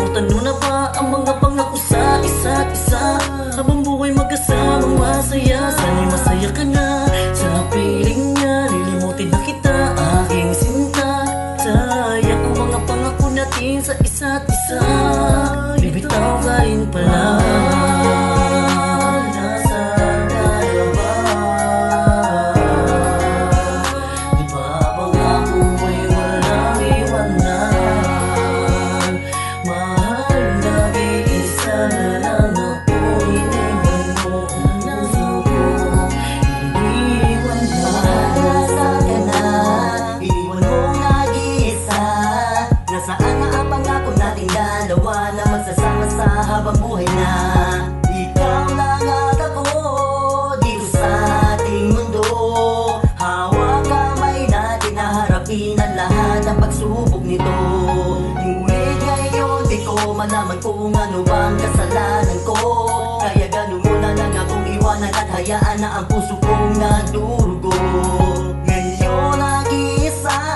Nalimutan mo na ba ang mga pangako sa isa't isa? Habang buhay magkasamang masaya, sana'y masaya ka na sa piling niya. Lilimutin na kita, aking sinta. Sayang ang mga pangako natin sa isa't isa. Bibitaw ka rin pala. Habang buhay na ikaw lang at ako dito sa ating mundo. Hawak kamay natin na harapin ang lahat ng pagsubok nito. Ngunit ngayon di ko malaman kung ano bang kasalanan ko. Kaya ganun muna lang akong iwanan at hayaan na ang puso kong nadurugo. Ngayon nag-iisa